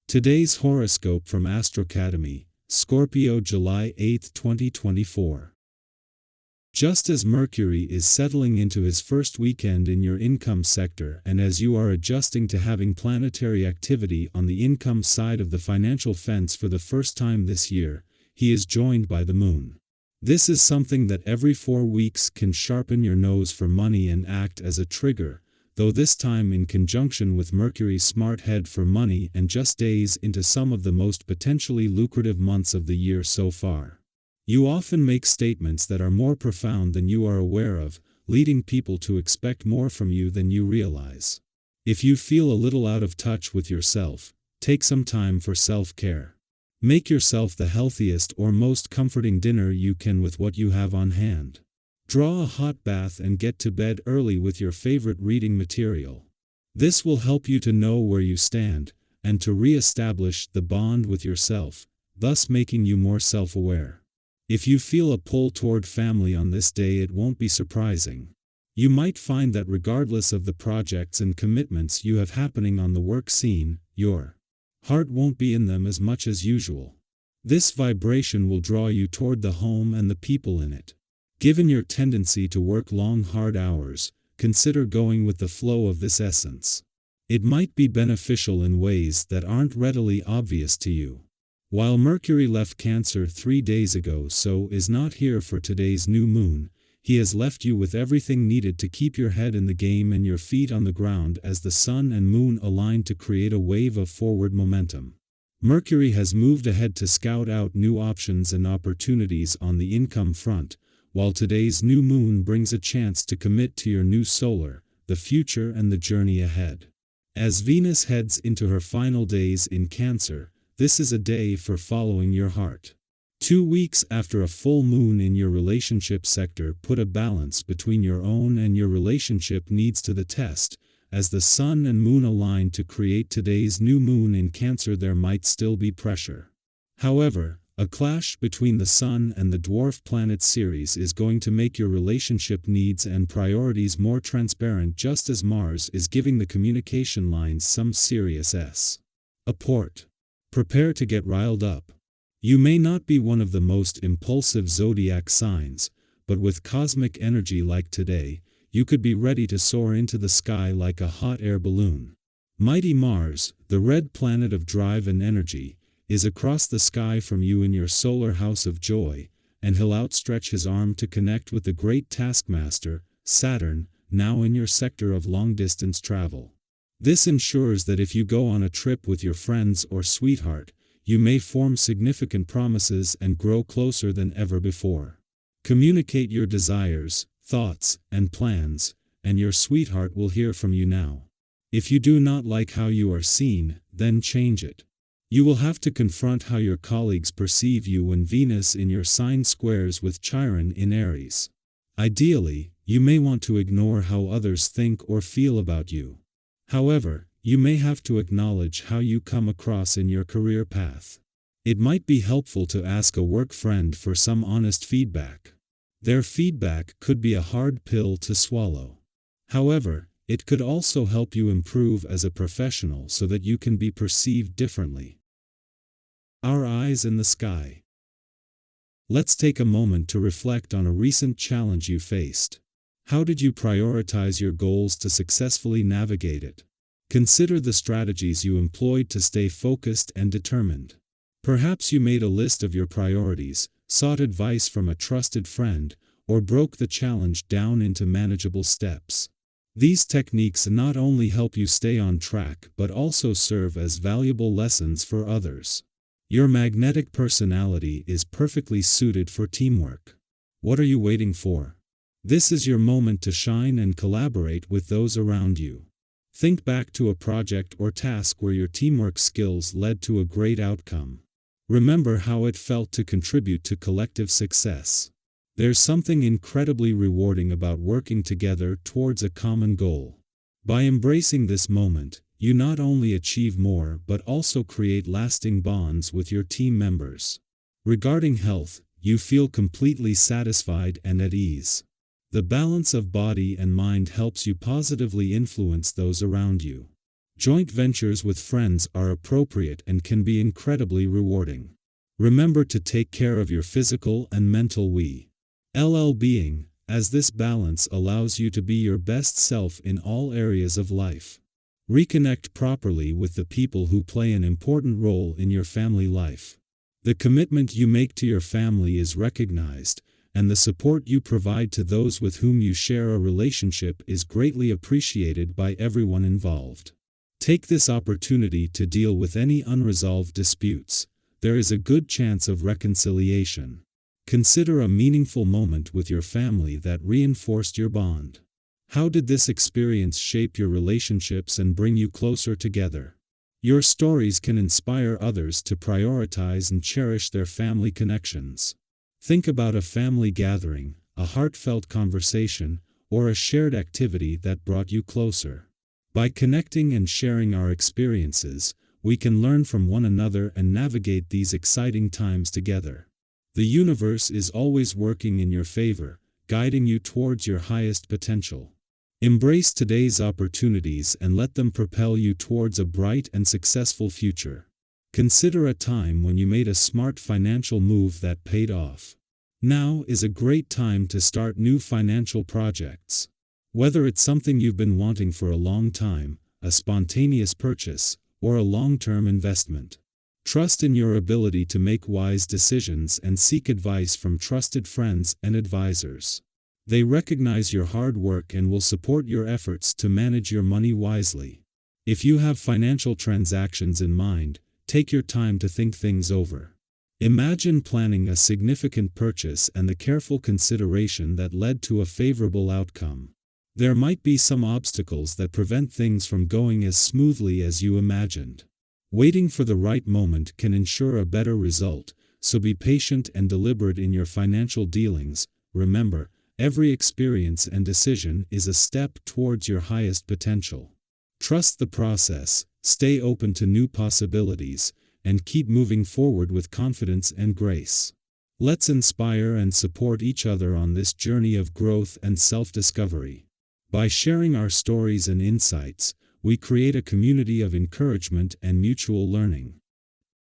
Today's horoscope from Astrocademy, Scorpio, July 8, 2024. Just as Mercury is settling into his first weekend in your income sector and as you are adjusting to having planetary activity on the income side of the financial fence for the first time this year, he is joined by the Moon. This is something that every 4 weeks can sharpen your nose for money and act as a trigger, though this time in conjunction with Mercury's smart head for money and just days into some of the most potentially lucrative months of the year so far. You often make statements that are more profound than you are aware of, leading people to expect more from you than you realize. If you feel a little out of touch with yourself, take some time for self-care. Make yourself the healthiest or most comforting dinner you can with what you have on hand. Draw a hot bath and get to bed early with your favorite reading material. This will help you to know where you stand, and to re-establish the bond with yourself, thus making you more self-aware. If you feel a pull toward family on this day, it won't be surprising. You might find that regardless of the projects and commitments you have happening on the work scene, your heart won't be in them as much as usual. This vibration will draw you toward the home and the people in it. Given your tendency to work long, hard hours, consider going with the flow of this essence. It might be beneficial in ways that aren't readily obvious to you. While Mercury left Cancer 3 days ago, so is not here for today's new moon, he has left you with everything needed to keep your head in the game and your feet on the ground as the Sun and Moon align to create a wave of forward momentum. Mercury has moved ahead to scout out new options and opportunities on the income front, while today's new moon brings a chance to commit to your new solar, the future and the journey ahead. As Venus heads into her final days in Cancer, this is a day for following your heart. 2 weeks after a full moon in your relationship sector put a balance between your own and your relationship needs to the test. As the Sun and Moon align to create today's new moon in Cancer, there might still be pressure. However, a clash between the Sun and the dwarf planet Ceres is going to make your relationship needs and priorities more transparent, just as Mars is giving the communication lines some serious support. Prepare to get riled up. You may not be one of the most impulsive zodiac signs, but with cosmic energy like today, you could be ready to soar into the sky like a hot air balloon. Mighty Mars, the red planet of drive and energy, is across the sky from you in your solar house of joy, and he'll outstretch his arm to connect with the great taskmaster, Saturn, now in your sector of long-distance travel. This ensures that if you go on a trip with your friends or sweetheart, you may form significant promises and grow closer than ever before. Communicate your desires, thoughts, and plans, and your sweetheart will hear from you now. If you do not like how you are seen, then change it. You will have to confront how your colleagues perceive you when Venus in your sign squares with Chiron in Aries. Ideally, you may want to ignore how others think or feel about you. However, you may have to acknowledge how you come across in your career path. It might be helpful to ask a work friend for some honest feedback. Their feedback could be a hard pill to swallow. However, it could also help you improve as a professional so that you can be perceived differently. Our eyes in the sky. Let's take a moment to reflect on a recent challenge you faced. How did you prioritize your goals to successfully navigate it? Consider the strategies you employed to stay focused and determined. Perhaps you made a list of your priorities, sought advice from a trusted friend, or broke the challenge down into manageable steps. These techniques not only help you stay on track but also serve as valuable lessons for others. Your magnetic personality is perfectly suited for teamwork. What are you waiting for? This is your moment to shine and collaborate with those around you. Think back to a project or task where your teamwork skills led to a great outcome. Remember how it felt to contribute to collective success. There's something incredibly rewarding about working together towards a common goal. By embracing this moment, you not only achieve more but also create lasting bonds with your team members. Regarding health, you feel completely satisfied and at ease. The balance of body and mind helps you positively influence those around you. Joint ventures with friends are appropriate and can be incredibly rewarding. Remember to take care of your physical and mental well-being, as this balance allows you to be your best self in all areas of life. Reconnect properly with the people who play an important role in your family life. The commitment you make to your family is recognized, and the support you provide to those with whom you share a relationship is greatly appreciated by everyone involved. Take this opportunity to deal with any unresolved disputes. There is a good chance of reconciliation. Consider a meaningful moment with your family that reinforced your bond. How did this experience shape your relationships and bring you closer together? Your stories can inspire others to prioritize and cherish their family connections. Think about a family gathering, a heartfelt conversation, or a shared activity that brought you closer. By connecting and sharing our experiences, we can learn from one another and navigate these exciting times together. The universe is always working in your favor, guiding you towards your highest potential. Embrace today's opportunities and let them propel you towards a bright and successful future. Consider a time when you made a smart financial move that paid off. Now is a great time to start new financial projects. Whether it's something you've been wanting for a long time, a spontaneous purchase, or a long-term investment. Trust in your ability to make wise decisions and seek advice from trusted friends and advisors. They recognize your hard work and will support your efforts to manage your money wisely. If you have financial transactions in mind, take your time to think things over. Imagine planning a significant purchase and the careful consideration that led to a favorable outcome. There might be some obstacles that prevent things from going as smoothly as you imagined. Waiting for the right moment can ensure a better result, so be patient and deliberate in your financial dealings. Remember, every experience and decision is a step towards your highest potential. Trust the process, stay open to new possibilities, and keep moving forward with confidence and grace. Let's inspire and support each other on this journey of growth and self-discovery. By sharing our stories and insights, we create a community of encouragement and mutual learning.